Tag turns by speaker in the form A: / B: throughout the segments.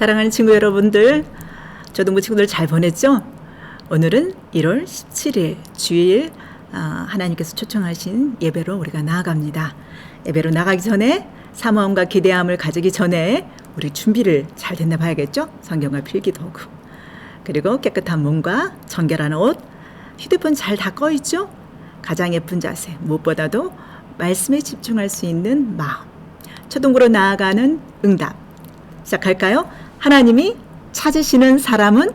A: 사랑하는 친구 여러분들, 초등부 친구들 잘 보냈죠? 오늘은 1월 17일 주일 하나님께서 초청하신 예배로 우리가 나아갑니다. 예배로 나가기 전에 사모함과 기대함을 가지기 전에 우리 준비를 잘 됐나 봐야겠죠? 성경과 필기도구, 그리고 깨끗한 몸과 정결한 옷, 휴대폰 잘 다 꺼 있죠? 가장 예쁜 자세, 무엇보다도 말씀에 집중할 수 있는 마음, 초등부로 나아가는 응답. 시작할까요? 하나님이 찾으시는 사람은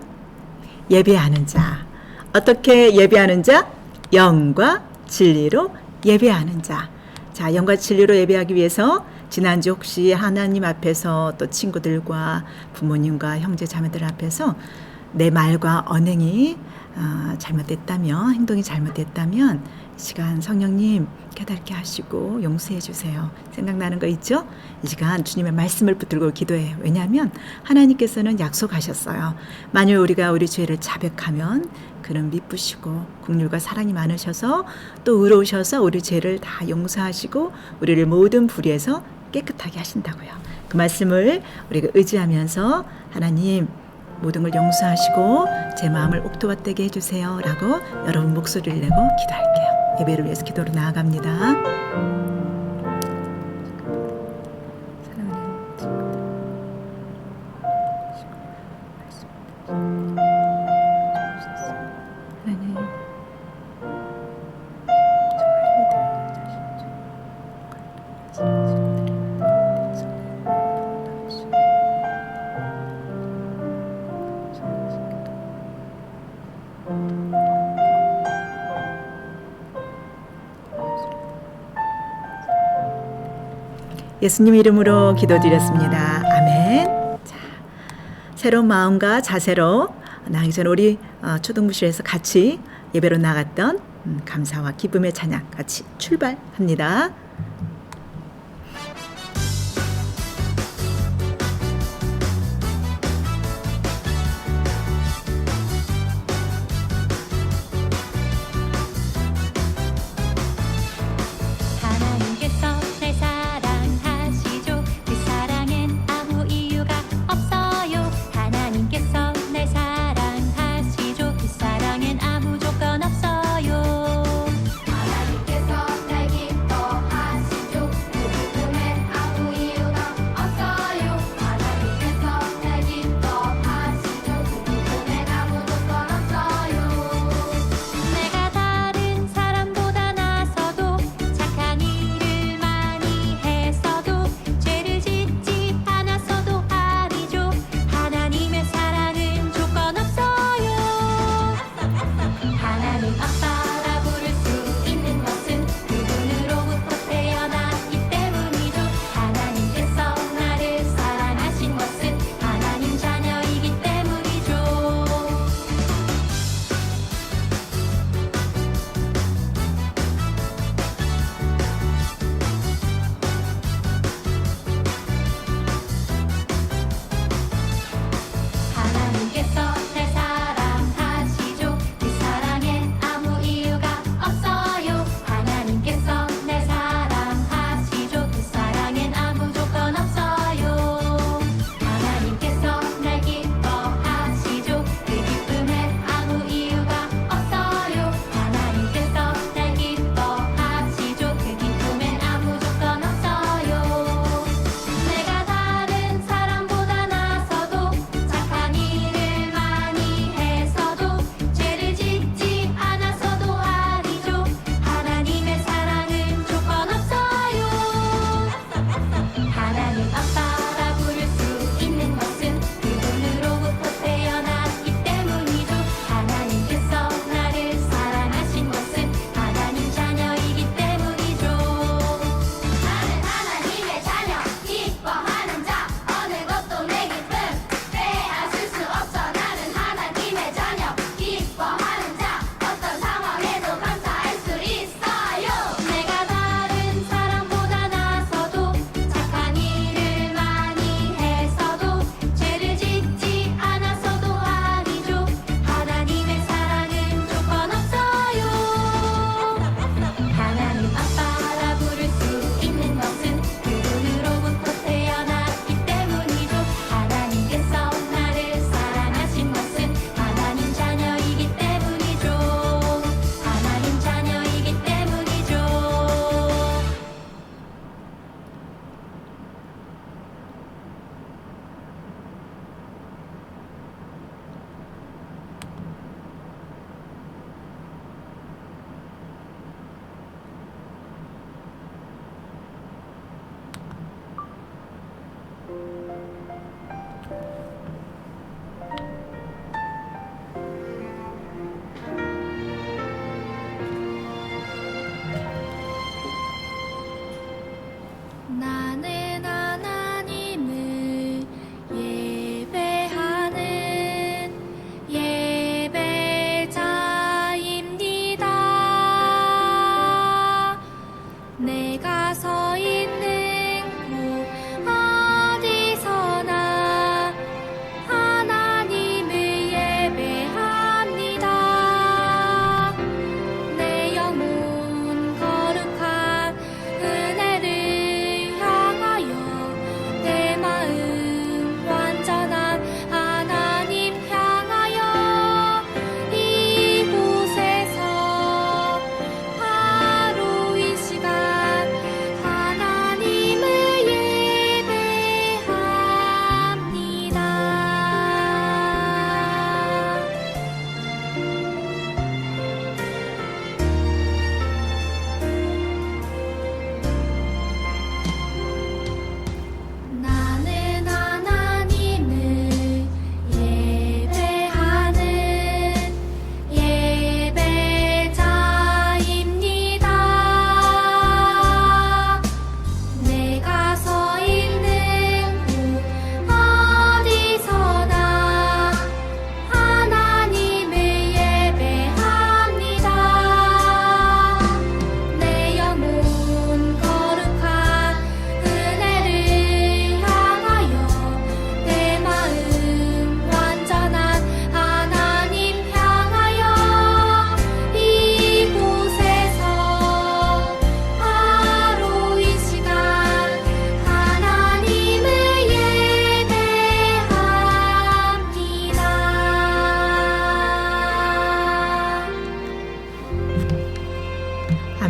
A: 예배하는 자. 어떻게 예배하는 자? 영과 진리로 예배하는 자. 자, 영과 진리로 예배하기 위해서 지난주 혹시 하나님 앞에서 또 친구들과 부모님과 형제 자매들 앞에서 내 말과 언행이 잘못됐다면, 행동이 잘못됐다면 이 시간 성령님 깨닫게 하시고 용서해 주세요. 생각나는 거 있죠? 이 시간 주님의 말씀을 붙들고 기도해요. 왜냐하면 하나님께서는 약속하셨어요. 만일 우리가 우리 죄를 자백하면 그는 미쁘시고 긍휼과 사랑이 많으셔서 또 의로우셔서 우리 죄를 다 용서하시고 우리를 모든 불의에서 깨끗하게 하신다고요. 그 말씀을 우리가 의지하면서 하나님 모든 걸 용서하시고 제 마음을 옥토밭되게 해주세요 라고 여러분 목소리를 내고 기도할게요. 예배를 위해서 기도로 나아갑니다. 사랑하는 친구들, 하나님 예수님 이름으로 기도드렸습니다. 아멘. 자, 새로운 마음과 자세로 나가기 전에 우리 초등부실에서 같이 예배로 나갔던 감사와 기쁨의 찬양 같이 출발합니다.
B: 하나님께서 날 기뻐하시고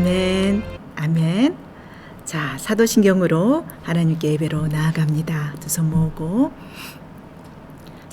A: 아멘. 아멘. 자, 사도신경으로 하나님께 예배로 나아갑니다. 두 손 모으고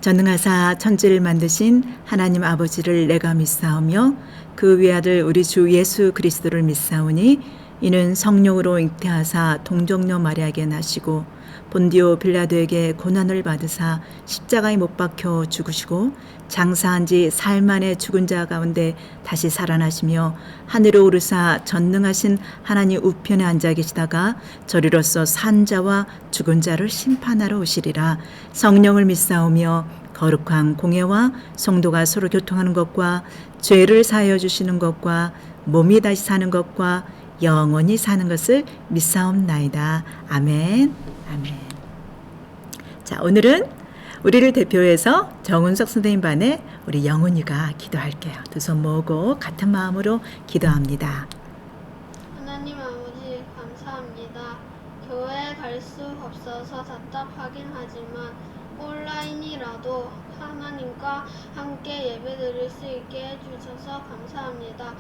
A: 전능하사 천지를 만드신 하나님 아버지를 내가 믿사오며 그 외아들 우리 주 예수 그리스도를 믿사오니 이는 성령으로 잉태하사 동정녀 마리아에게 나시고 본디오 빌라도에게 고난을 받으사 십자가에 못 박혀 죽으시고 장사한 지 사흘 만에 죽은 자 가운데 다시 살아나시며 하늘로 오르사 전능하신 하나님 우편에 앉아 계시다가 저리로서 산 자와 죽은 자를 심판하러 오시리라. 성령을 믿사오며 거룩한 공예와 성도가 서로 교통하는 것과 죄를 사하여 주시는 것과 몸이 다시 사는 것과 영원히 사는 것을 믿사옵나이다. 아멘. 아멘. 자, 오늘은 우리를 대표해서 정은석 선생님 반에 우리 영훈이가 기도할게요. 두 손 모으고 같은 마음으로 기도합니다.
B: 하나님 아버지 감사합니다. 교회에 갈 수 없어서 답답하긴 하지만 온라인이라도 하나님과 함께 예배드릴 수 있게 해주셔서 감사합니다.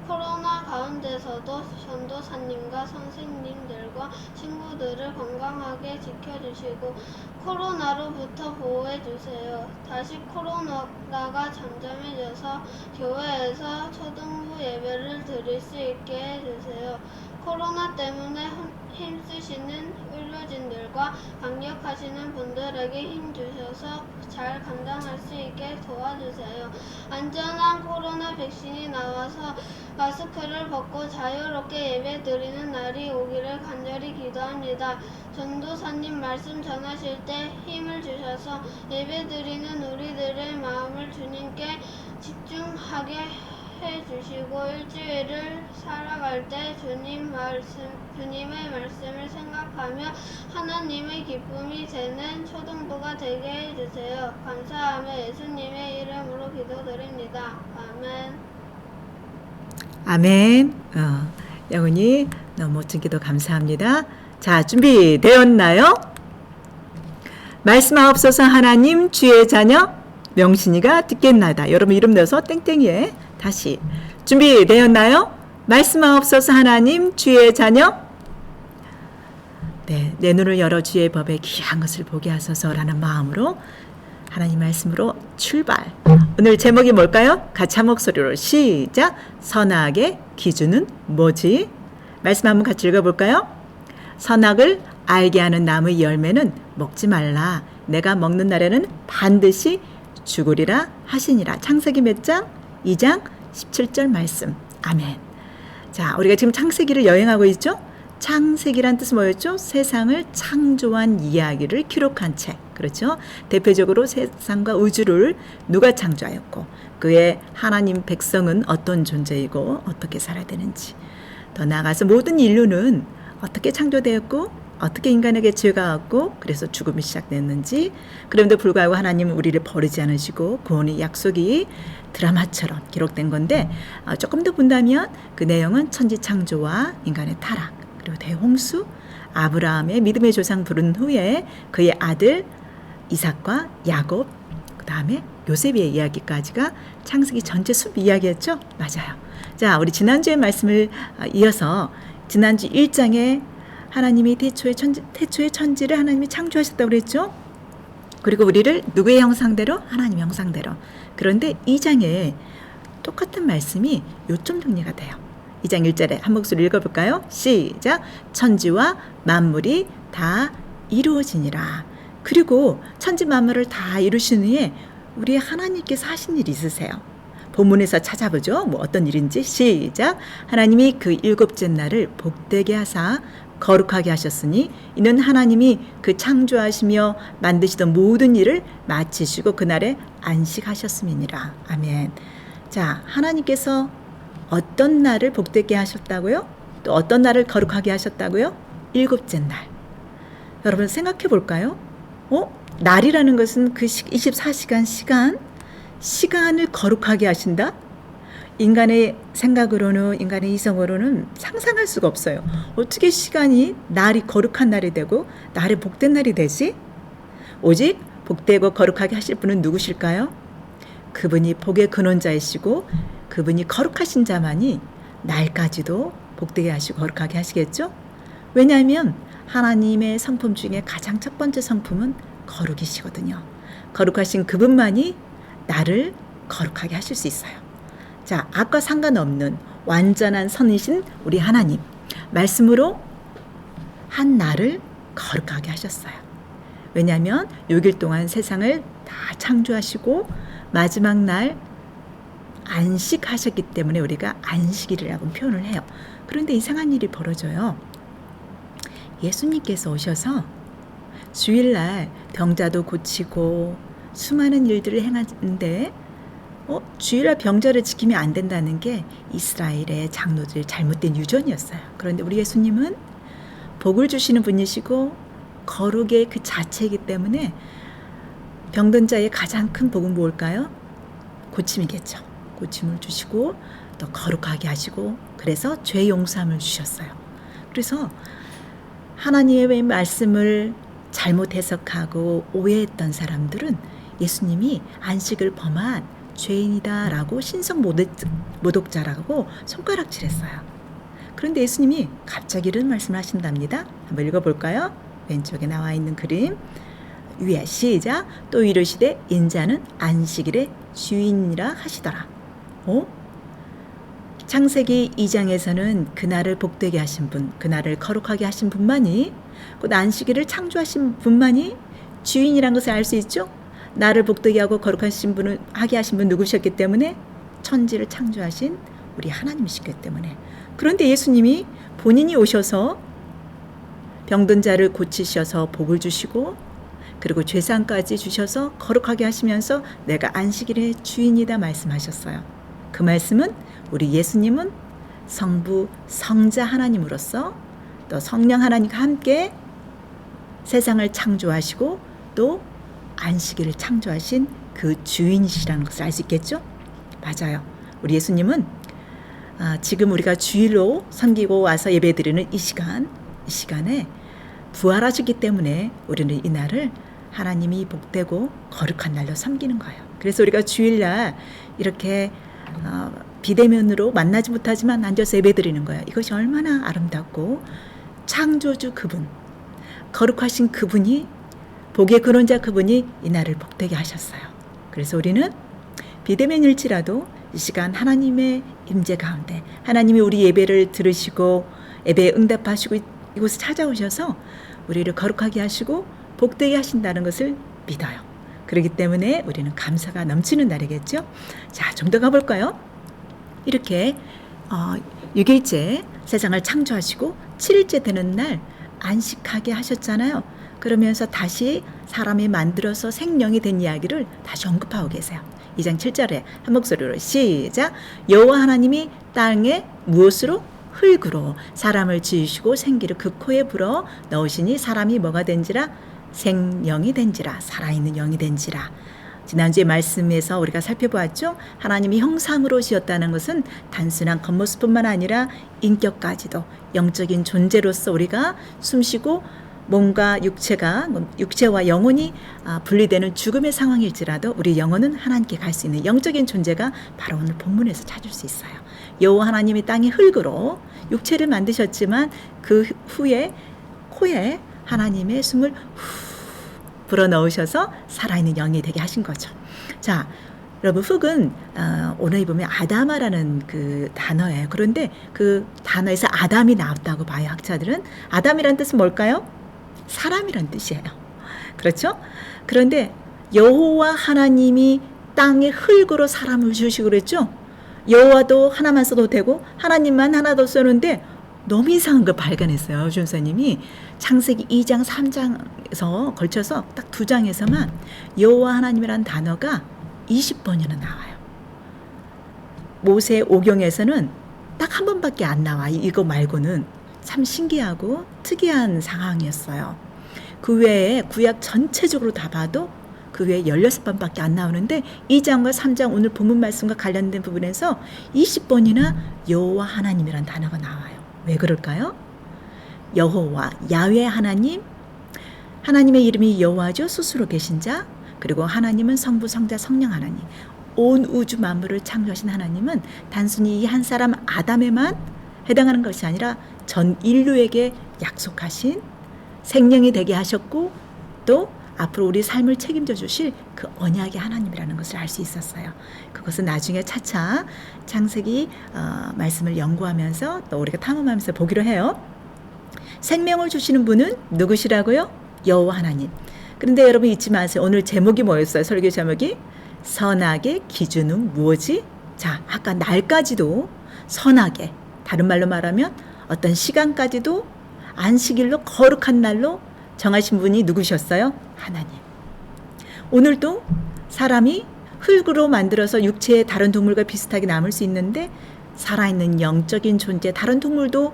B: 코로나 가운데서도 전도사님과 선생님들과 친구들을 건강하게 지켜주시고 코로나로부터 보호해주세요. 다시 코로나가 잠잠해져서 교회에서 초등부 예배를 드릴 수 있게 해주세요. 코로나 때문에 힘쓰시는 의료진들과 방역하시는 분들에게 힘주셔서 잘 감당할 수 있게 도와주세요. 안전한 코로나 백신이 나와서 마스크를 벗고 자유롭게 예배 드리는 날이 오기를 간절히 기도합니다. 전도사님 말씀 전하실 때 힘을 주셔서 예배 드리는 우리들의 마음을 주님께 집중하게 해주시고 일주일을 살아갈 때 주님의 말씀을 생각하며 하나님의 기쁨이 되는 초등부가 되게 해주세요. 감사하며 예수님의 이름으로 기도드립니다. 아멘.
A: 아멘. 영훈이 너무 멋진 기도 감사합니다. 자, 준비되었나요? 말씀하옵소서. 하나님 주의 자녀 명신이가 듣겠나이다. 여러분 이름 넣어서 땡땡이에 다시 준비되었나요? 말씀하옵소서. 하나님 주의 자녀. 네, 내 눈을 열어 주의 법에 귀한 것을 보게 하소서라는 마음으로 하나님 말씀으로 출발. 오늘 제목이 뭘까요? 같이 한 목소리로 시작. 선악의 기준은 뭐지? 말씀 한번 같이 읽어볼까요? 선악을 알게 하는 나무의 열매는 먹지 말라. 내가 먹는 날에는 반드시 죽으리라 하시니라. 창세기 몇 장? 2장 17절 말씀. 아멘. 자, 우리가 지금 창세기를 여행하고 있죠? 창세기란 뜻은 뭐였죠? 세상을 창조한 이야기를 기록한 책. 그렇죠? 대표적으로 세상과 우주를 누가 창조하였고 그의 하나님 백성은 어떤 존재이고 어떻게 살아야 되는지, 더 나아가서 모든 인류는 어떻게 창조되었고 어떻게 인간에게 죄가 왔고 그래서 죽음이 시작됐는지, 그럼에도 불구하고 하나님은 우리를 버리지 않으시고 구원의 약속이 드라마처럼 기록된 건데, 조금 더 본다면 그 내용은 천지 창조와 인간의 타락, 그리고 대홍수, 아브라함의 믿음의 조상 부른 후에 그의 아들 이삭과 야곱, 그 다음에 요셉의 이야기까지가 창세기 전체 숲 이야기였죠? 맞아요. 자, 우리 지난주의 말씀을 이어서 지난주 1장에 하나님이 태초의 천지를 하나님이 창조하셨다고 그랬죠? 그리고 우리를 누구의 형상대로? 하나님의 형상대로. 그런데 2장에 똑같은 말씀이 요점 정리가 돼요. 2장 1절에 한 목소리 읽어볼까요? 시작. 천지와 만물이 다 이루어지니라. 그리고 천지 만물을 다 이루신 후에 우리 하나님께서 하신 일이 있으세요. 본문에서 찾아보죠. 뭐 어떤 일인지. 시작. 하나님이 그 일곱째 날을 복되게 하사 거룩하게 하셨으니 이는 하나님이 그 창조하시며 만드시던 모든 일을 마치시고 그날에 안식하셨음이니라. 아멘. 자, 하나님께서 어떤 날을 복되게 하셨다고요? 또 어떤 날을 거룩하게 하셨다고요? 일곱째 날. 여러분 생각해 볼까요? 날이라는 것은 그 24시간 시간을 거룩하게 하신다? 인간의 생각으로는, 인간의 이성으로는 상상할 수가 없어요. 어떻게 시간이 날이 거룩한 날이 되고 날이 복된 날이 되지? 오직 복되고 거룩하게 하실 분은 누구실까요? 그분이 복의 근원자이시고 그분이 거룩하신 자만이 날까지도 복되게 하시고 거룩하게 하시겠죠? 왜냐하면 하나님의 성품 중에 가장 첫 번째 성품은 거룩이시거든요. 거룩하신 그분만이 나를 거룩하게 하실 수 있어요. 자, 아까 상관없는 완전한 선이신 우리 하나님 말씀으로 한 나를 거룩하게 하셨어요. 왜냐하면 6일 동안 세상을 다 창조하시고 마지막 날 안식하셨기 때문에 우리가 안식일이라고 표현을 해요. 그런데 이상한 일이 벌어져요. 예수님께서 오셔서 주일날 병자도 고치고 수많은 일들을 행하는데 주일날 병자를 지키면 안 된다는 게 이스라엘의 장로들의 잘못된 유전이었어요. 그런데 우리 예수님은 복을 주시는 분이시고 거룩의 그 자체이기 때문에 병든 자의 가장 큰 복은 뭘까요? 고침이겠죠. 고침을 주시고 또 거룩하게 하시고 그래서 죄 용서함을 주셨어요. 그래서 하나님의 말씀을 잘못 해석하고 오해했던 사람들은 예수님이 안식을 범한 죄인이다라고 신성 모독자라고 손가락질했어요. 그런데 예수님이 갑자기 이런 말씀을 하신답니다. 한번 읽어볼까요? 왼쪽에 나와 있는 그림 위에 시작. 또 이르시되 인자는 안식일의 주인이라 하시더라. 창세기 2장에서는 그날을 복되게 하신 분, 그날을 거룩하게 하신 분만이, 곧 안식일을 창조하신 분만이 주인이라는 것을 알 수 있죠. 나를 복되게 하고 거룩하신 분을 하게 하신 분 누구셨기 때문에 천지를 창조하신 우리 하나님이시기 때문에. 그런데 예수님이 본인이 오셔서 병든 자를 고치셔서 복을 주시고 그리고 죄상까지 주셔서 거룩하게 하시면서 내가 안식일의 주인이다 말씀하셨어요. 그 말씀은 우리 예수님은 성부 성자 하나님으로서 또 성령 하나님과 함께 세상을 창조하시고 또 안식일을 창조하신 그 주인이시라는 것을 알 수 있겠죠? 맞아요. 우리 예수님은 지금 우리가 주일로 섬기고 와서 예배드리는 이 시간에 부활하셨기 때문에 우리는 이 날을 하나님이 복되고 거룩한 날로 섬기는 거예요. 그래서 우리가 주일날 이렇게 비대면으로 만나지 못하지만 앉아서 예배드리는 거예요. 이것이 얼마나 아름답고 창조주 그분, 거룩하신 그분이 복의 근원자 그분이 이 날을 복되게 하셨어요. 그래서 우리는 비대면일지라도 이 시간 하나님의 임재 가운데 하나님이 우리 예배를 들으시고 예배에 응답하시고 이곳에 찾아오셔서 우리를 거룩하게 하시고 복되게 하신다는 것을 믿어요. 그렇기 때문에 우리는 감사가 넘치는 날이겠죠. 자, 좀 더 가볼까요? 이렇게 6일째 세상을 창조하시고 7일째 되는 날 안식하게 하셨잖아요. 그러면서 다시 사람이 만들어서 생명이 된 이야기를 다시 언급하고 계세요. 2장 7절에 한 목소리로 시작. 여호와 하나님이 땅에 무엇으로? 흙으로 사람을 지으시고 생기를 그 코에 불어 넣으시니 사람이 뭐가 된지라? 생명이 된지라, 살아있는 영이 된지라. 지난주에 말씀에서 우리가 살펴보았죠. 하나님이 형상으로 지었다는 것은 단순한 겉모습뿐만 아니라 인격까지도 영적인 존재로서 우리가 숨쉬고 몸과 육체와 영혼이 분리되는 죽음의 상황일지라도 우리 영혼은 하나님께 갈 수 있는 영적인 존재가 바로 오늘 본문에서 찾을 수 있어요. 여호와 하나님이 땅의 흙으로 육체를 만드셨지만 그 후에 코에 하나님의 숨을 불어넣으셔서 살아있는 영이 되게 하신 거죠. 자, 여러분 흙은 오늘 보면 아담아라는 그 단어예요. 그런데 그 단어에서 아담이 나왔다고 봐요. 학자들은. 아담이라는 뜻은 뭘까요? 사람이란 뜻이에요. 그렇죠? 그런데 여호와 하나님이 땅의 흙으로 사람을 지으시고 그랬죠? 여호와도 하나만 써도 되고 하나님만 하나 더 쓰는데 너무 이상한 걸 발견했어요. 준사님이 창세기 2장 3장에서 걸쳐서 딱 2장에서만 여호와 하나님이라는 단어가 20번이나 나와요. 모세 오경에서는 딱 한 번밖에 안 나와. 이거 말고는. 참 신기하고 특이한 상황이었어요. 그 외에 구약 전체적으로 다 봐도 그 외에 16번밖에 안 나오는데 2장과 3장 오늘 본문 말씀과 관련된 부분에서 20번이나 여호와 하나님이라는 단어가 나와요. 왜 그럴까요? 여호와, 야훼 하나님, 하나님의 이름이 여호와죠. 스스로 계신 자. 그리고 하나님은 성부, 성자, 성령 하나님. 온 우주 만물을 창조하신 하나님은 단순히 이 한 사람 아담에만 해당하는 것이 아니라 전 인류에게 약속하신 생명이 되게 하셨고 또 앞으로 우리 삶을 책임져 주실 그 언약의 하나님이라는 것을 알 수 있었어요. 그것은 나중에 차차 창세기 말씀을 연구하면서 또 우리가 탐험하면서 보기로 해요. 생명을 주시는 분은 누구시라고요? 여호와 하나님. 그런데 여러분 잊지 마세요. 오늘 제목이 뭐였어요? 설교 제목이 선악의 기준은 무엇이? 자, 아까 날까지도 선하게, 다른 말로 말하면 어떤 시간까지도 안식일로 거룩한 날로 정하신 분이 누구셨어요? 하나님. 오늘도 사람이 흙으로 만들어서 육체의 다른 동물과 비슷하게 남을 수 있는데 살아있는 영적인 존재, 다른 동물도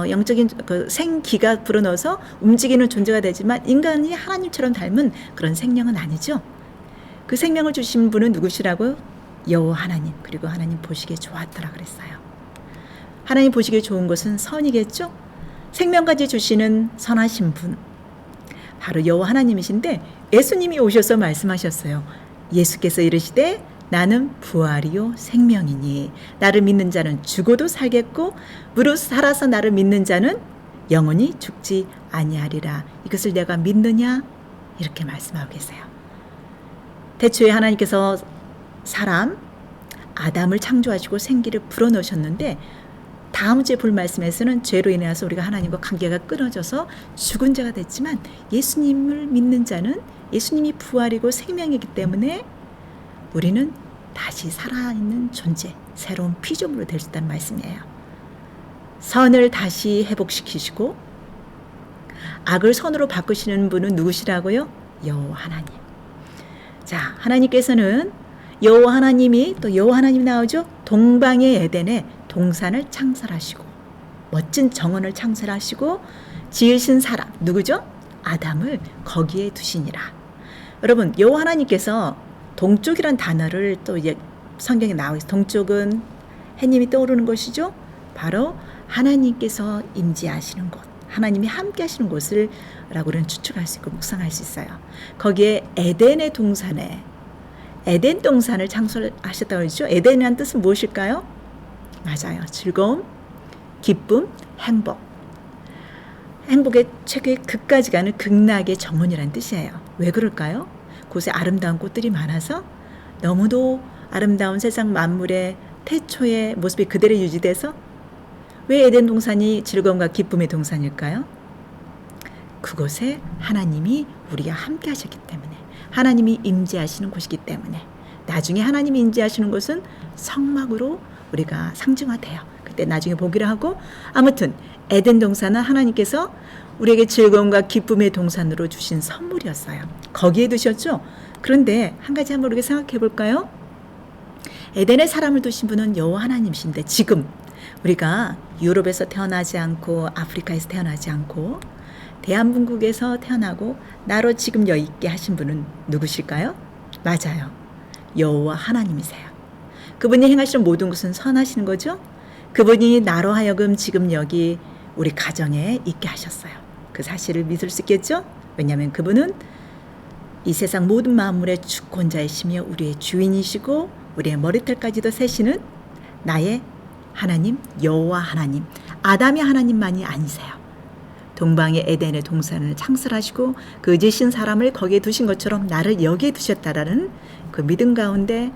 A: 영적인 그 생기가 불어넣어서 움직이는 존재가 되지만 인간이 하나님처럼 닮은 그런 생명은 아니죠. 그 생명을 주신 분은 누구시라고요? 여호와 하나님. 그리고 하나님 보시기에 좋았더라 그랬어요. 하나님 보시기에 좋은 것은 선이겠죠. 생명까지 주시는 선하신 분, 바로 여호와 하나님이신데 예수님이 오셔서 말씀하셨어요. 예수께서 이르시되 나는 부활이요 생명이니 나를 믿는 자는 죽어도 살겠고 무릇 살아서 나를 믿는 자는 영원히 죽지 아니하리라. 이것을 내가 믿느냐? 이렇게 말씀하고 계세요. 태초에 하나님께서 사람 아담을 창조하시고 생기를 불어넣으셨는데 다음 주에 볼 말씀에서는 죄로 인해서 우리가 하나님과 관계가 끊어져서 죽은 자가 됐지만 예수님을 믿는 자는 예수님이 부활이고 생명이기 때문에 우리는 다시 살아있는 존재, 새로운 피조물로 될 수 있다는 말씀이에요. 선을 다시 회복시키시고 악을 선으로 바꾸시는 분은 누구시라고요? 여호와 하나님. 자, 하나님께서는 여호와 하나님이 또 여호와 하나님 나오죠? 동방의 에덴에 동산을 창설하시고 멋진 정원을 창설하시고 지으신 사람 누구죠? 아담을 거기에 두시니라. 여러분 여호와 하나님께서 동쪽이란 단어를 또 이제 성경에 나와 있어요. 동쪽은 해님이 떠오르는 것이죠. 바로 하나님께서 임재하시는 곳, 하나님이 함께 하시는 곳을 라고 우리는 추측할 수 있고 묵상할 수 있어요. 거기에 에덴의 동산에 에덴 동산을 창설하셨다고 그러죠. 에덴이라는 뜻은 무엇일까요? 맞아요. 즐거움, 기쁨, 행복. 행복의 최고의 극까지 가는 극락의 정원이라는 뜻이에요. 왜 그럴까요? 곳에 아름다운 꽃들이 많아서 너무도 아름다운 세상 만물의 태초의 모습이 그대로 유지돼서 왜 에덴 동산이 즐거움과 기쁨의 동산일까요? 그곳에 하나님이 우리가 함께 하셨기 때문에 하나님이 임재하시는 곳이기 때문에 나중에 하나님이 임재하시는 곳은 성막으로 우리가 상징화돼요. 그때 나중에 보기로 하고 아무튼 에덴 동산은 하나님께서 우리에게 즐거움과 기쁨의 동산으로 주신 선물이었어요. 거기에 두셨죠. 그런데 한 가지 한번 우리가 생각해 볼까요? 에덴에 사람을 두신 분은 여호와 하나님이신데 지금 우리가 유럽에서 태어나지 않고 아프리카에서 태어나지 않고 대한민국에서 태어나고 나로 지금 여기 있게 하신 분은 누구실까요? 맞아요. 여호와 하나님이세요. 그분이 행하시는 모든 것은 선하시는 거죠. 그분이 나로 하여금 지금 여기 우리 가정에 있게 하셨어요. 그 사실을 믿을 수 있겠죠? 왜냐하면 그분은 이 세상 모든 만물의 주권자이시며 우리의 주인이시고 우리의 머리털까지도 세시는 나의 하나님, 여호와 하나님, 아담의 하나님만이 아니세요. 동방의 에덴의 동산을 창설하시고 그 지으신 사람을 거기에 두신 것처럼 나를 여기에 두셨다라는 그 믿음 가운데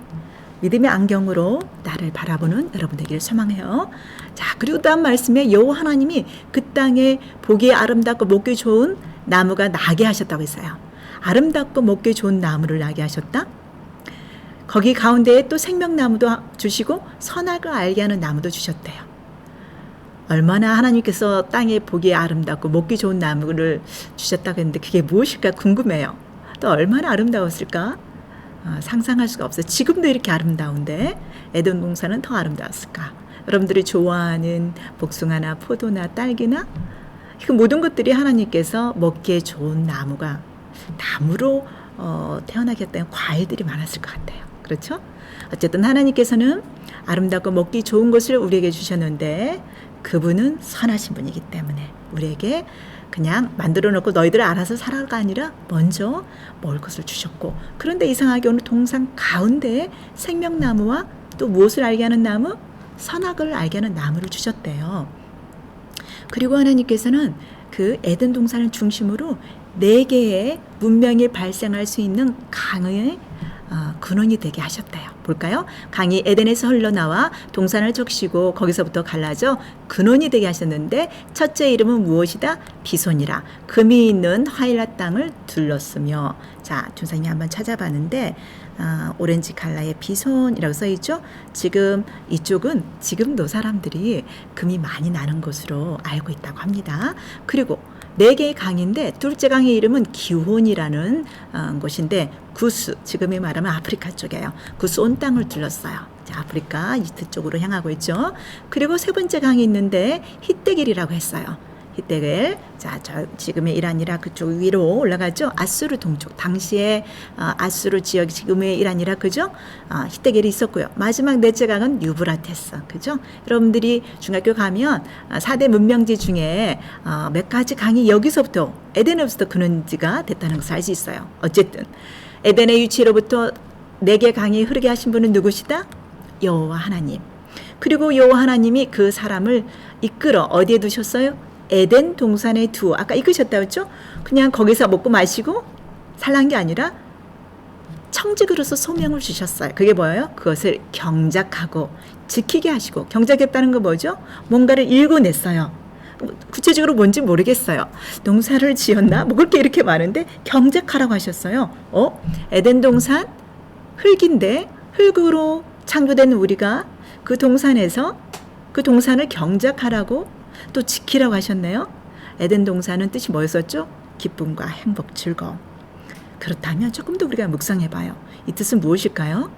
A: 믿음의 안경으로 나를 바라보는 여러분 되기를 소망해요. 자, 그리고 다음 말씀에 여호와 하나님이 그 땅에 보기에 아름답고 먹기 좋은 나무가 나게 하셨다고 했어요. 아름답고 먹기 좋은 나무를 나게 하셨다. 거기 가운데에 또 생명나무도 주시고 선악을 알게 하는 나무도 주셨대요. 얼마나 하나님께서 땅에 보기에 아름답고 먹기 좋은 나무를 주셨다고 했는데 그게 무엇일까 궁금해요. 또 얼마나 아름다웠을까? 상상할 수가 없어요. 지금도 이렇게 아름다운데 에덴 동산은 더 아름다웠을까? 여러분들이 좋아하는 복숭아나 포도나 딸기나 그 모든 것들이 하나님께서 먹기에 좋은 나무로 태어나게 했다는 과일들이 많았을 것 같아요. 그렇죠? 어쨌든 하나님께서는 아름답고 먹기 좋은 것을 우리에게 주셨는데 그분은 선하신 분이기 때문에 우리에게 그냥 만들어 놓고 너희들 알아서 살아가 아니라 먼저 먹을 것을 주셨고 그런데 이상하게 오늘 동산 가운데에 생명나무와 또 무엇을 알게 하는 나무? 선악을 알게 하는 나무를 주셨대요. 그리고 하나님께서는 그 에덴 동산을 중심으로 4개의 문명이 발생할 수 있는 강의 근원이 되게 하셨대요. 볼까요? 강이 에덴에서 흘러나와 동산을 적시고 거기서부터 갈라져 근원이 되게 하셨는데 첫째 이름은 무엇이다? 비손이라. 금이 있는 하일라 땅을 둘렀으며. 자, 준사님이 한번 찾아봤는데 오렌지 칼라의 비손이라고 써있죠. 지금 이쪽은 지금도 사람들이 금이 많이 나는 곳으로 알고 있다고 합니다. 그리고 4개의 강인데 둘째 강의 이름은 기혼이라는 곳인데 구스, 지금이 말하면 아프리카 쪽이에요. 구스 온 땅을 둘렀어요. 자, 아프리카 이스트 쪽으로 향하고 있죠. 그리고 세 번째 강이 있는데 히데길이라고 했어요. 히데길. 자, 저 지금의 이란 이라크 그쪽 위로 올라가죠. 아수르 동쪽. 당시에 아수르 지역 지금의 이란 이라크죠. 히데길이 있었고요. 마지막 넷째 강은 유브라테스. 그죠? 여러분들이 중학교 가면 4대 문명지 중에 몇 가지 강이 여기서부터 에덴으로부터 근원지가 됐다는 것을 알 수 있어요. 어쨌든 에덴의 유치로부터 4개 강이 흐르게 하신 분은 누구시다? 여호와 하나님. 그리고 여호와 하나님이 그 사람을 이끌어 어디에 두셨어요? 에덴 동산에 두어. 아까 이끄셨다고 했죠? 그냥 거기서 먹고 마시고 살란 게 아니라 청직으로서 소명을 주셨어요. 그게 뭐예요? 그것을 경작하고 지키게 하시고. 경작했다는 거 뭐죠? 뭔가를 읽어냈어요. 구체적으로 뭔지 모르겠어요. 농사를 지었나? 뭐 그렇게 이렇게 많은데 경작하라고 하셨어요. 에덴 동산 흙인데 흙으로 창조된 우리가 그 동산에서 그 동산을 경작하라고 또 지키라고 하셨네요. 에덴 동산은 뜻이 뭐였었죠? 기쁨과 행복, 즐거움. 그렇다면 조금 더 우리가 묵상해봐요. 이 뜻은 무엇일까요?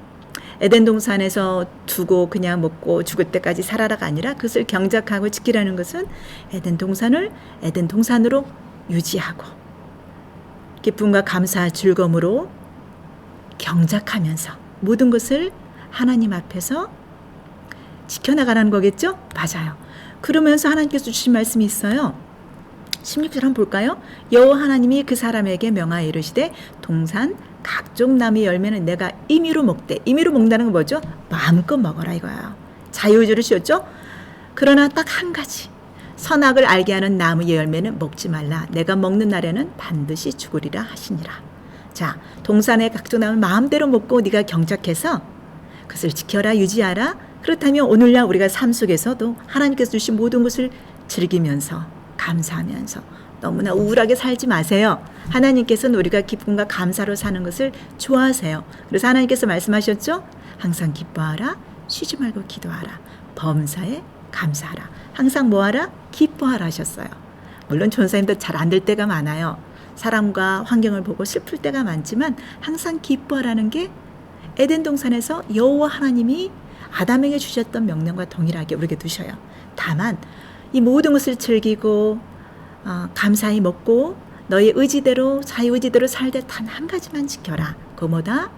A: 에덴 동산에서 두고 그냥 먹고 죽을 때까지 살아라가 아니라 그것을 경작하고 지키라는 것은 에덴 동산을 에덴 동산으로 유지하고 기쁨과 감사, 즐거움으로 경작하면서 모든 것을 하나님 앞에서 지켜나가라는 거겠죠? 맞아요. 그러면서 하나님께서 주신 말씀이 있어요. 16절 한번 볼까요? 여호와 하나님이 그 사람에게 명하여 이르시되 동산 각종 나무의 열매는 내가 임의로 먹되. 임의로 먹는다는 건 뭐죠? 마음껏 먹어라 이거예요. 자유의지를 씌웠죠? 그러나 딱 한 가지. 선악을 알게 하는 나무의 열매는 먹지 말라. 내가 먹는 날에는 반드시 죽으리라 하시니라. 자, 동산의 각종 나무를 마음대로 먹고 네가 경작해서 그것을 지켜라, 유지하라. 그렇다면 오늘날 우리가 삶 속에서도 하나님께서 주신 모든 것을 즐기면서 감사하면서 너무나 우울하게 살지 마세요. 하나님께서는 우리가 기쁨과 감사로 사는 것을 좋아하세요. 그래서 하나님께서 말씀하셨죠? 항상 기뻐하라, 쉬지 말고 기도하라, 범사에 감사하라. 항상 뭐하라? 기뻐하라 하셨어요. 물론 전사님도 잘 안 될 때가 많아요. 사람과 환경을 보고 슬플 때가 많지만 항상 기뻐하라는 게 에덴 동산에서 여호와 하나님이 아담에게 주셨던 명령과 동일하게 우리에게 두셔요. 다만 이 모든 것을 즐기고 감사히 먹고 너의 의지대로 자유의지대로 살되 단 한 가지만 지켜라. 그거보다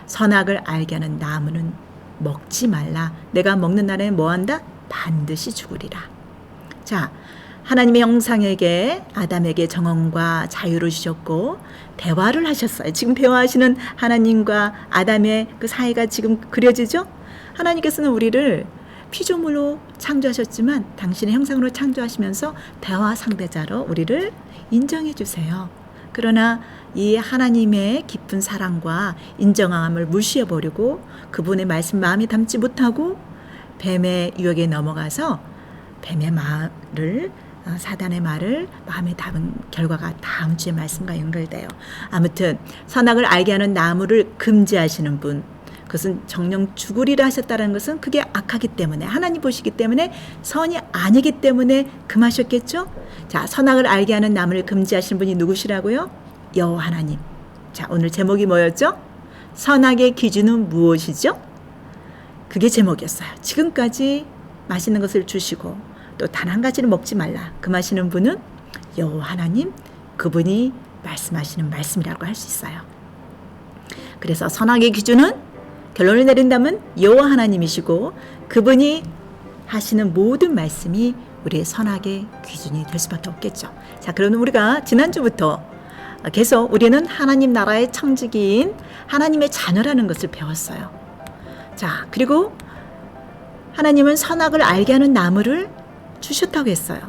A: 선악을 알게 하는 나무는 먹지 말라. 내가 먹는 날에는 뭐한다? 반드시 죽으리라. 자, 하나님의 형상에게 아담에게 정언과 자유를 주셨고 대화를 하셨어요. 지금 대화하시는 하나님과 아담의 그 사이가 지금 그려지죠? 하나님께서는 우리를 피조물로 창조하셨지만 당신의 형상으로 창조하시면서 대화 상대자로 우리를 인정해 주세요. 그러나 이 하나님의 깊은 사랑과 인정함을 무시해버리고 그분의 말씀 마음에 담지 못하고 뱀의 유혹에 넘어가서 뱀의 말을 사단의 말을 마음에 담은 결과가 다음 주의 말씀과 연결돼요. 아무튼 선악을 알게 하는 나무를 금지하시는 분, 그것은 정령 죽으리라 하셨다는 것은 그게 악하기 때문에 하나님 보시기 때문에 선이 아니기 때문에 금하셨겠죠. 자, 선악을 알게 하는 나무를 금지하시는 분이 누구시라고요? 여호와 하나님. 자, 오늘 제목이 뭐였죠? 선악의 기준은 무엇이죠? 그게 제목이었어요. 지금까지 맛있는 것을 주시고 또 단 한 가지를 먹지 말라 금하시는 분은 여호와 하나님, 그분이 말씀하시는 말씀이라고 할 수 있어요. 그래서 선악의 기준은 결론을 내린다면 여호와 하나님이시고 그분이 하시는 모든 말씀이 우리의 선악의 기준이 될 수밖에 없겠죠. 자, 그러면 우리가 지난주부터 계속 우리는 하나님 나라의 청지기인 하나님의 자녀라는 것을 배웠어요. 자, 그리고 하나님은 선악을 알게 하는 나무를 주셨다고 했어요.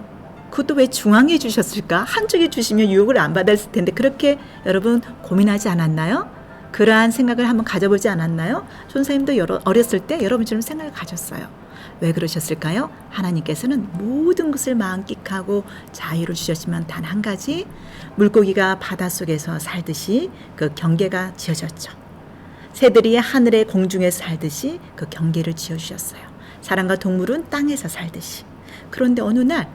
A: 그것도 왜 중앙에 주셨을까? 한쪽에 주시면 유혹을 안 받았을 텐데 그렇게 여러분 고민하지 않았나요? 그러한 생각을 한번 가져보지 않았나요? 전사님도 어렸을 때 여러분처럼 생각을 가졌어요. 왜 그러셨을까요? 하나님께서는 모든 것을 만끽하고 자유를 주셨지만 단 한 가지, 물고기가 바닷속에서 살듯이 그 경계가 지어졌죠. 새들이 하늘의 공중에서 살듯이 그 경계를 지어주셨어요. 사람과 동물은 땅에서 살듯이. 그런데 어느 날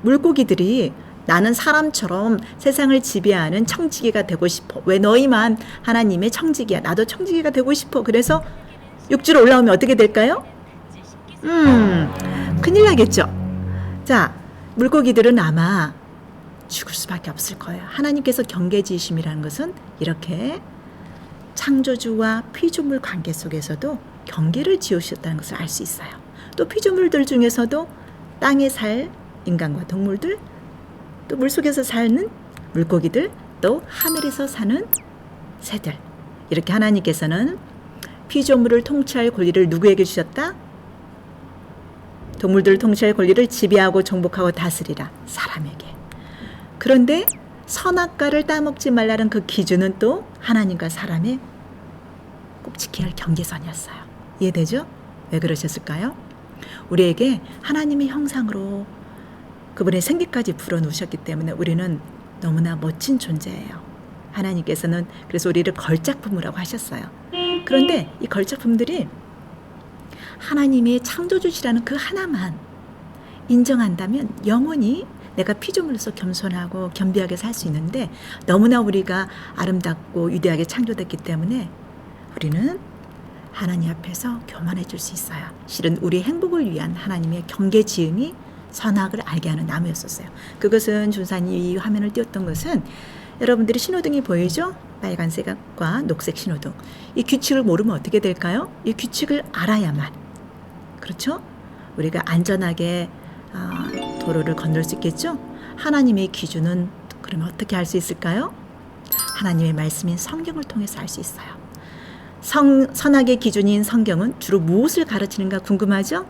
A: 물고기들이 나는 사람처럼 세상을 지배하는 청지기가 되고 싶어. 왜 너희만 하나님의 청지기야. 나도 청지기가 되고 싶어. 그래서 육지로 올라오면 어떻게 될까요? 큰일 나겠죠. 자, 물고기들은 아마 죽을 수밖에 없을 거예요. 하나님께서 경계지으심이라는 것은 이렇게 창조주와 피조물 관계 속에서도 경계를 지으셨다는 것을 알 수 있어요. 또 피조물들 중에서도 땅에 살 인간과 동물들, 또 물속에서 사는 물고기들, 또 하늘에서 사는 새들. 이렇게 하나님께서는 피조물을 통치할 권리를 누구에게 주셨다? 동물들을 통치할 권리를 지배하고 정복하고 다스리라. 사람에게. 그런데 선악과를 따먹지 말라는 그 기준은 또 하나님과 사람의 꼭 지켜야 할 경계선이었어요. 이해되죠? 왜 그러셨을까요? 우리에게 하나님의 형상으로 그분의 생기까지 불어넣으셨기 때문에 우리는 너무나 멋진 존재예요. 하나님께서는 그래서 우리를 걸작품이라고 하셨어요. 그런데 이 걸작품들이 하나님의 창조주시라는 그 하나만 인정한다면 영원히 내가 피조물로서 겸손하고 겸비하게 살 수 있는데 너무나 우리가 아름답고 위대하게 창조됐기 때문에 우리는 하나님 앞에서 교만해질 수 있어요. 실은 우리 행복을 위한 하나님의 경계 지음이 선악을 알게 하는 나무였었어요. 그것은 준사님이 이 화면을 띄웠던 것은 여러분들이 신호등이 보이죠? 빨간색과 녹색 신호등. 이 규칙을 모르면 어떻게 될까요? 이 규칙을 알아야만. 그렇죠? 우리가 안전하게 도로를 건널 수 있겠죠? 하나님의 기준은 그러면 어떻게 알 수 있을까요? 하나님의 말씀인 성경을 통해서 알 수 있어요. 선악의 기준인 성경은 주로 무엇을 가르치는가 궁금하죠?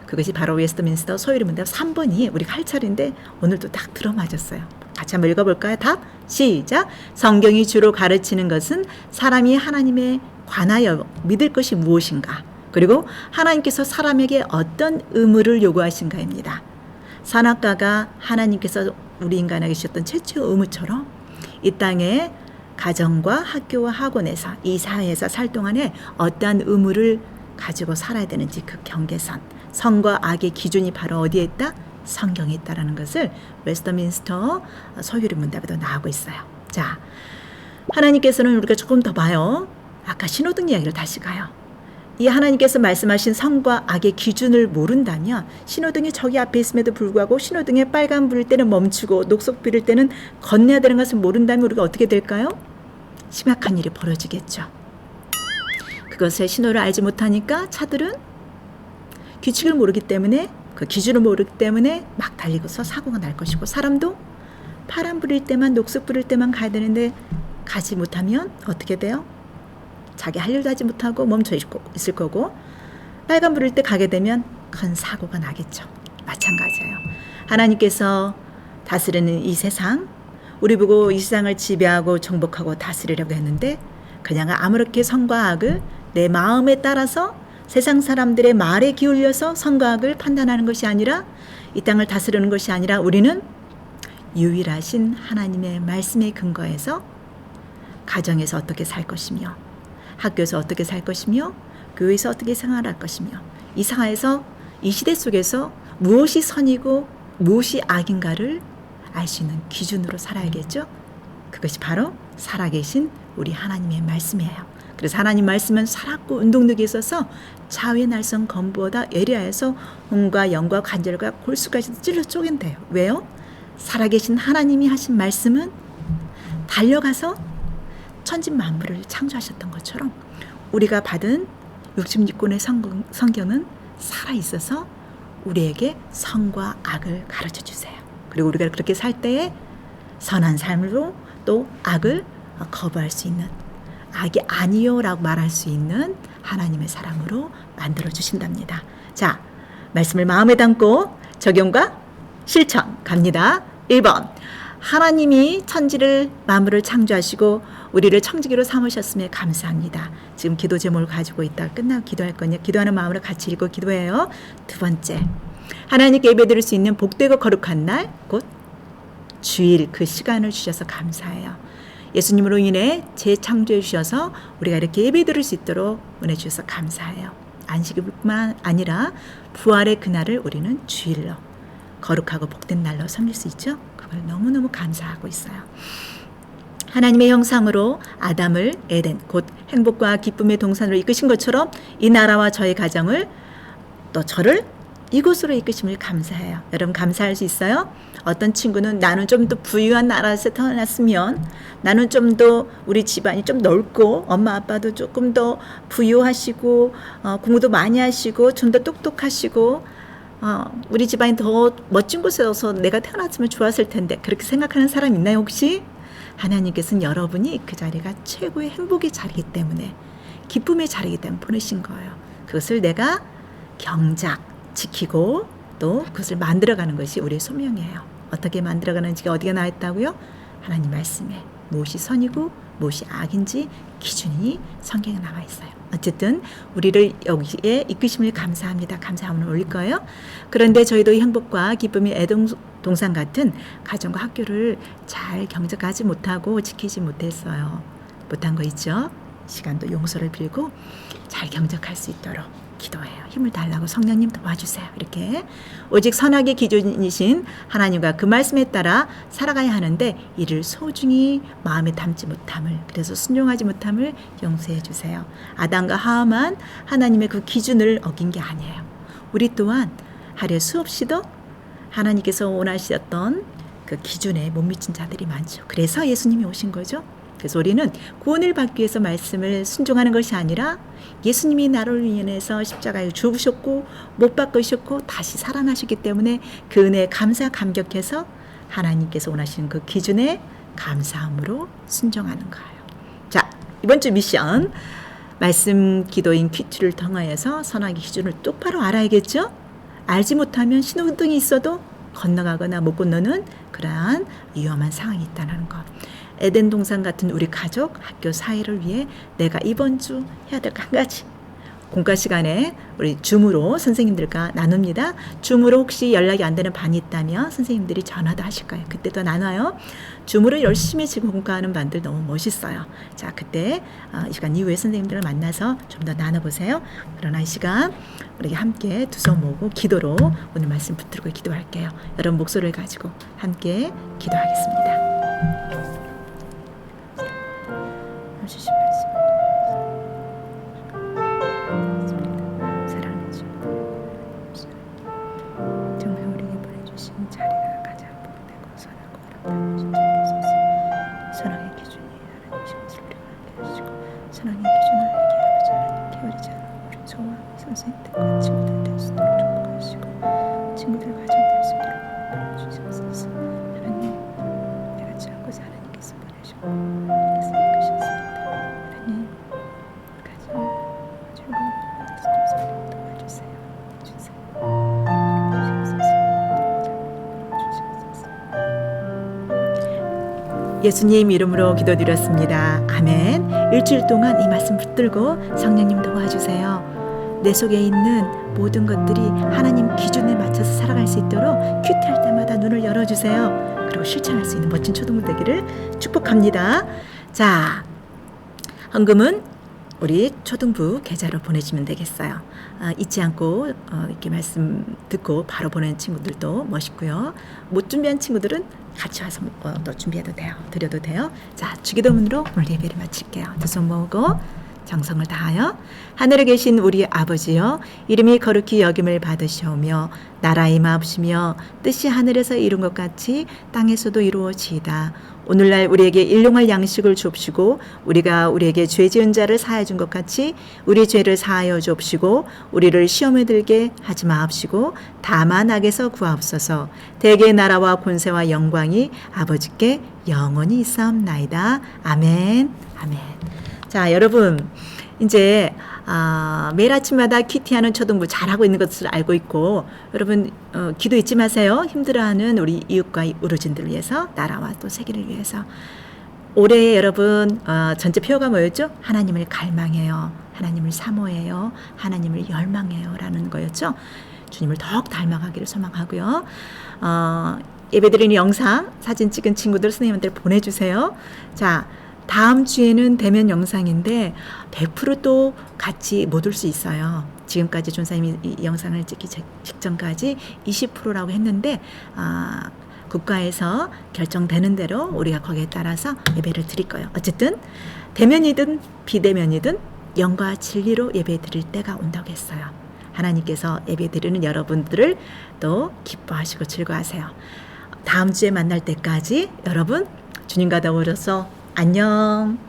A: 그것이 바로 웨스트민스터 소유리 문답 3번이 우리가 할 차례인데 오늘도 딱 들어맞았어요. 같이 한번 읽어볼까요? 답 시작. 성경이 주로 가르치는 것은 사람이 하나님에 관하여 믿을 것이 무엇인가, 그리고 하나님께서 사람에게 어떤 의무를 요구하신가입니다. 선악과가 하나님께서 우리 인간에게 주셨던 최초의 의무처럼 이 땅에 가정과 학교와 학원에서 이 사회에서 살 동안에 어떠한 의무를 가지고 살아야 되는지 그 경계선, 선과 악의 기준이 바로 어디에 있다? 성경에 있다라는 것을 웨스터민스터 소유리 문답에도 나오고 있어요. 자, 하나님께서는 우리가 조금 더 봐요. 아까 신호등 이야기를 다시 가요. 이 하나님께서 말씀하신 선과 악의 기준을 모른다면 신호등이 저기 앞에 있음에도 불구하고 신호등에 빨간 불일 때는 멈추고 녹색 불일 때는 건너야 되는 것을 모른다면 우리가 어떻게 될까요? 심각한 일이 벌어지겠죠. 그것의 신호를 알지 못하니까 차들은 규칙을 모르기 때문에 그 기준을 모르기 때문에 막 달리고서 사고가 날 것이고, 사람도 파란 불일 때만 녹색 불일 때만 가야 되는데 가지 못하면 어떻게 돼요? 자기 할 일도 하지 못하고 멈춰 있을 거고, 빨간 불일 때 가게 되면 큰 사고가 나겠죠. 마찬가지예요. 하나님께서 다스리는 이 세상, 우리 보고 이 세상을 지배하고 정복하고 다스리려고 했는데 그냥 아무렇게 선과 악을 내 마음에 따라서 세상 사람들의 말에 기울여서 선과 악을 판단하는 것이 아니라, 이 땅을 다스리는 것이 아니라 우리는 유일하신 하나님의 말씀에 근거해서 가정에서 어떻게 살 것이며, 학교에서 어떻게 살 것이며, 교회에서 어떻게 생활할 것이며, 이 사회에서 이 시대 속에서 무엇이 선이고 무엇이 악인가를 알 수 있는 기준으로 살아야겠죠. 그것이 바로 살아계신 우리 하나님의 말씀이에요. 그래서 하나님 말씀은 살았고 운동력이 있어서 좌우의 날선 검보다 예리하여서 혼과 영과 관절과 골수까지도 찔러 쪼갠대요. 왜요? 살아계신 하나님이 하신 말씀은 달려가서 천지 만물을 창조하셨던 것처럼 우리가 받은 66권의 성경은 살아있어서 우리에게 선과 악을 가르쳐 주세요. 그리고 우리가 그렇게 살 때에 선한 삶으로 또 악을 거부할 수 있는, 악이 아니요 라고 말할 수 있는 하나님의 사람으로 만들어 주신답니다. 자, 말씀을 마음에 담고 적용과 실천 갑니다. 1번. 하나님이 천지를 만물을 창조하시고 우리를 청지기로 삼으셨음에 감사합니다. 지금 기도 제목을 가지고 있다. 끝나고 기도할 거냐? 기도하는 마음으로 같이 읽고 기도해요. 두 번째. 하나님께 예배드릴 수 있는 복되고 거룩한 날, 곧 주일 그 시간을 주셔서 감사해요. 예수님으로 인해 재창조해 주셔서 우리가 이렇게 예배드릴 수 있도록 은혜 주셔서 감사해요. 안식일뿐만 아니라 부활의 그날을 우리는 주일로 거룩하고 복된 날로 섬길 수 있죠. 그걸 너무너무 감사하고 있어요. 하나님의 형상으로 아담을 에덴, 곧 행복과 기쁨의 동산으로 이끄신 것처럼 이 나라와 저의 가정을 또 저를 이곳으로 이끄심을 감사해요. 여러분 감사할 수 있어요? 어떤 친구는 나는 좀 더 부유한 나라에서 태어났으면, 나는 좀 더 우리 집안이 좀 넓고 엄마 아빠도 조금 더 부유하시고 공부도 많이 하시고 좀 더 똑똑하시고 우리 집안이 더 멋진 곳에서 내가 태어났으면 좋았을 텐데, 그렇게 생각하는 사람 있나요 혹시? 하나님께서는 여러분이 그 자리가 최고의 행복의 자리이기 때문에, 기쁨의 자리이기 때문에 보내신 거예요. 그것을 내가 경작 지키고 또 그것을 만들어가는 것이 우리의 소명이에요. 어떻게 만들어가는지가 어디가 나와 있다고요? 하나님 말씀에 무엇이 선이고 무엇이 악인지 기준이 성경에 나와 있어요. 어쨌든 우리를 여기에 이끄심을 감사합니다. 감사함을 올릴 거예요. 그런데 저희도 행복과 기쁨이 애동산 같은 가정과 학교를 잘 경작하지 못하고 지키지 못했어요. 못한 거 있죠? 시간도 용서를 빌고 잘 경작할 수 있도록 기도해요. 힘을 달라고 성령님 도와주세요. 이렇게 오직 선악의 기준이신 하나님과 그 말씀에 따라 살아가야 하는데 이를 소중히 마음에 담지 못함을, 그래서 순종하지 못함을 용서해 주세요. 아담과 하와만 하나님의 그 기준을 어긴 게 아니에요. 우리 또한 하루에 수없이도 하나님께서 원하셨던 그 기준에 못 미친 자들이 많죠. 그래서 예수님이 오신 거죠. 그래서 우리는 구원을 받기 위해서 말씀을 순종하는 것이 아니라 예수님이 나를 위해서 십자가에 죽으셨고 못 박으셨고 다시 살아나셨기 때문에 그 은혜에 감사 감격해서 하나님께서 원하시는 그 기준에 감사함으로 순종하는 거예요. 자, 이번 주 미션 말씀 기도인 퀴즈를 통하여서 선악의 기준을 똑바로 알아야겠죠? 알지 못하면 신호등이 있어도 건너가거나 못 건너는 그러한 위험한 상황이 있다는 것. 에덴 동산 같은 우리 가족, 학교 사회를 위해 내가 이번 주 해야 될 거 한 가지. 공과 시간에 우리 줌으로 선생님들과 나눕니다. 줌으로 혹시 연락이 안 되는 반이 있다면 선생님들이 전화도 하실 거예요. 그때도 나눠요. 줌으로 열심히 지금 공과하는 반들 너무 멋있어요. 자, 그때 이 시간 이후에 선생님들을 만나서 좀 더 나눠보세요. 그러나 이 시간 우리 함께 두 손 모으고 기도로 오늘 말씀 붙들고 기도할게요. 여러분 목소리를 가지고 함께 기도하겠습니다. 주신 말씀 사랑하는 주님, 정말 우리에게 보내주신 자리가 가장 복되고 선하고 아름다운 주님께서 선악의 기준이 하나님이신 것을 우리가 알게 하시고 선악의 기준을 알게 아버지 하나님 게으르지 않은 우리 저와 선생님들과 친구들 될 수 있도록 축복하시고 친구들 가정 될 수 있도록 주시옵소서. 하나님, 내가 지은 것을 하나님께서 보내시고 하나님께서 이끄셨습니다. 예수님 이름으로 기도드렸습니다. 아멘. 일주일 동안 이 말씀 붙들고 성령님 도와주세요. 내 속에 있는 모든 것들이 하나님 기준에 맞춰서 살아갈 수 있도록 큐티할 때마다 눈을 열어주세요. 그리고 실천할 수 있는 멋진 초등부 되기를 축복합니다. 자, 헌금은 우리 초등부 계좌로 보내주면 되겠어요. 잊지 않고 이렇게 말씀 듣고 바로 보내는 친구들도 멋있고요. 못 준비한 친구들은 같이 와서 또 준비해도 돼요. 드려도 돼요. 자, 주기도문으로 오늘 예배를 마칠게요. 두 손 모으고 정성을 다하여 하늘에 계신 우리 아버지여, 이름이 거룩히 여김을 받으시오며 나라 임하옵시며 뜻이 하늘에서 이룬 것 같이 땅에서도 이루어지이다. 오늘날 우리에게 일용할 양식을 주옵시고 우리가 우리에게 죄 지은 자를 사하여 준 것 같이 우리 죄를 사하여 주옵시고 우리를 시험에 들게 하지 마옵시고 다만 악에서 구하옵소서. 대개의 나라와 권세와 영광이 아버지께 영원히 있사옵나이다. 아멘. 아멘. 자, 여러분, 이제 매일 아침마다 큐티하는 초등부 잘하고 있는 것을 알고 있고 여러분 기도 잊지 마세요. 힘들어하는 우리 이웃과 우르진들을 위해서 나라와 또 세계를 위해서 올해 여러분 전체 표어가 뭐였죠? 하나님을 갈망해요. 하나님을 사모해요. 하나님을 열망해요. 라는 거였죠. 주님을 더욱 닮아가기를 소망하고요. 예배드리는 영상 사진 찍은 친구들 선생님한테 보내주세요. 자, 다음 주에는 대면 영상인데 100%또 같이 못 올 수 있어요. 지금까지 전사님이 이 영상을 찍기 직전까지 20%라고 했는데 국가에서 결정되는 대로 우리가 거기에 따라서 예배를 드릴 거예요. 어쨌든 대면이든 비대면이든 영과 진리로 예배 드릴 때가 온다고 했어요. 하나님께서 예배 드리는 여러분들을 또 기뻐하시고 즐거워하세요. 다음 주에 만날 때까지 여러분 주님과 더불어서 안녕.